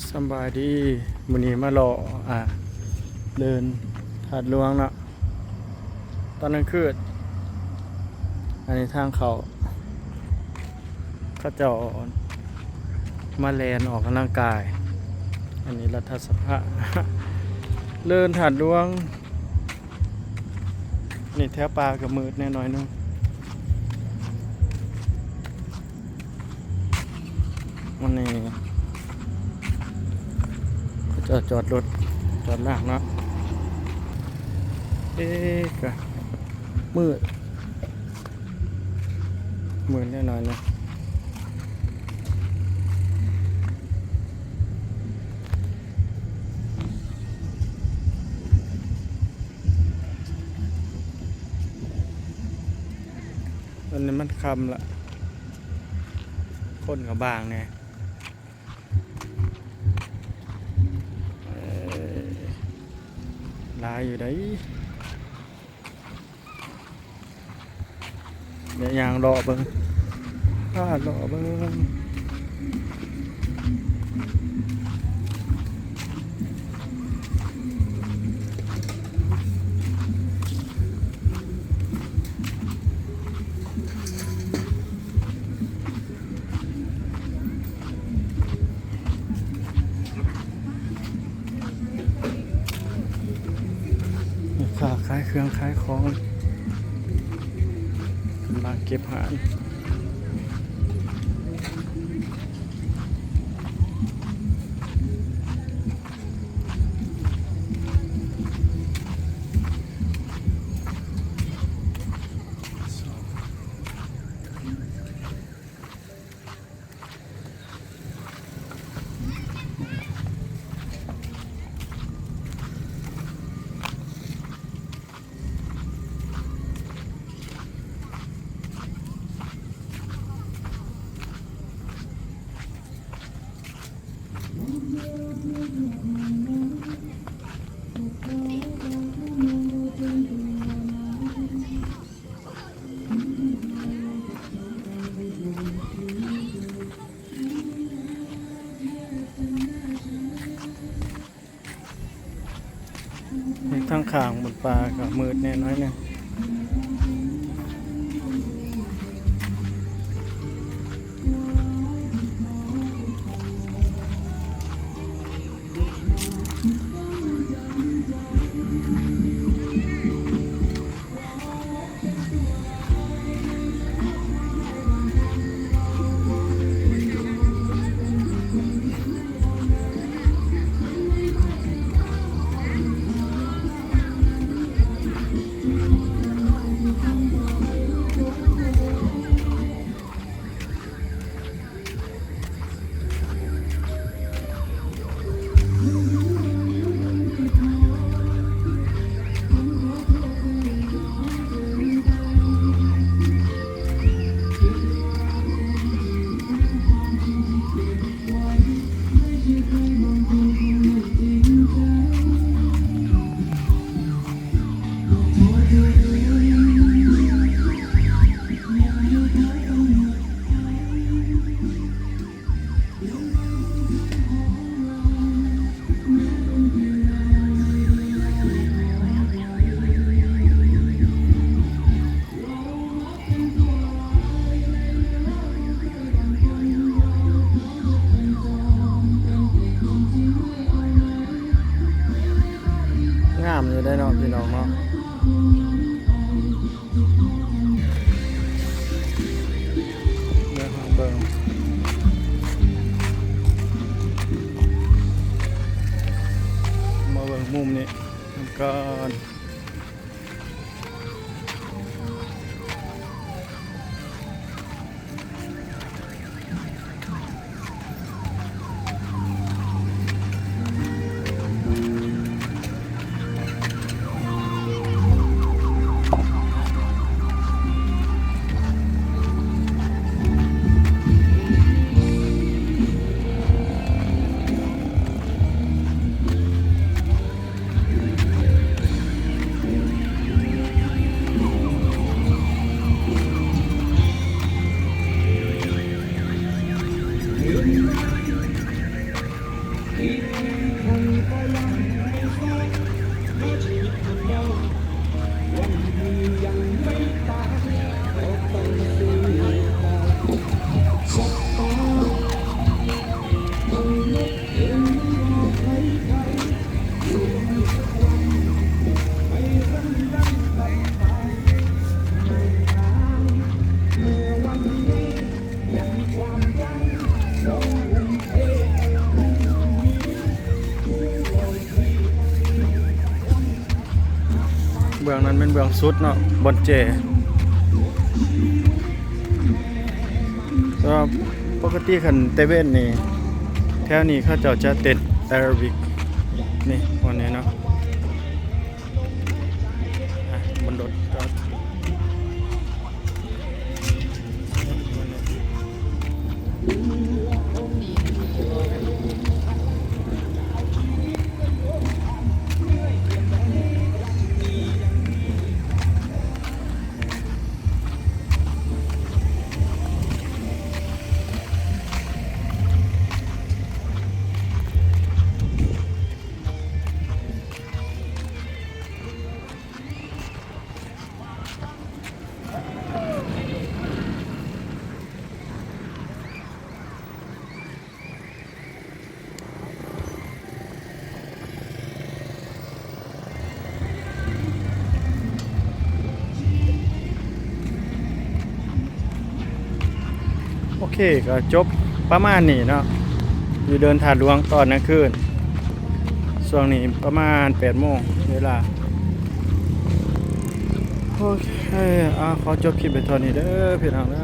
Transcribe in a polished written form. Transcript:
สบายดีมื้อนี้มาเลาะเดินถาดหลวงเนาะตอนนั้นคืออันนี้ทางเขาเจ้ามาแลนออกกำลังกายอันนี้รัฐสภา เดินถาดหลวงนี่แถวปลากับมืดแน่น้อยนึงวันนี้จอดรถจอดลากเนาะกะมืดแน่นอนนะตอนนี้มันค่ำละคนกับบางเนี่ยลายอยู่ได้เดี๋ยวยางรอเบิ่งรอเบิ่งค้าขายเครื่องขายของมาเก็บหานทั้งข้างบนปลากับมืดแน่น้อยเนี่ยงามอยู่ได้เนาะพี่น้องเนาะเดี๋ยวหาเบิ่งมาเบิ่งมุมนี้ก่อน เบื้องนั้นเป็นเบื้องสุดเนาะบอนเจก็ปกติคันเตเว่นนี่แถวนี้เขาเจ้าจะเต้นแอโรบิกนี่วันนี้เนาะบนรถก็โอเคก็จบประมาณนี้เนาะอยู่เดินถาดหลวงตอนกลางคืนช่วงนี้ประมาณ8 โมงเวลาโอเคขอจบคลิปไปเท่านี้เด้อพี่น้องเด้อ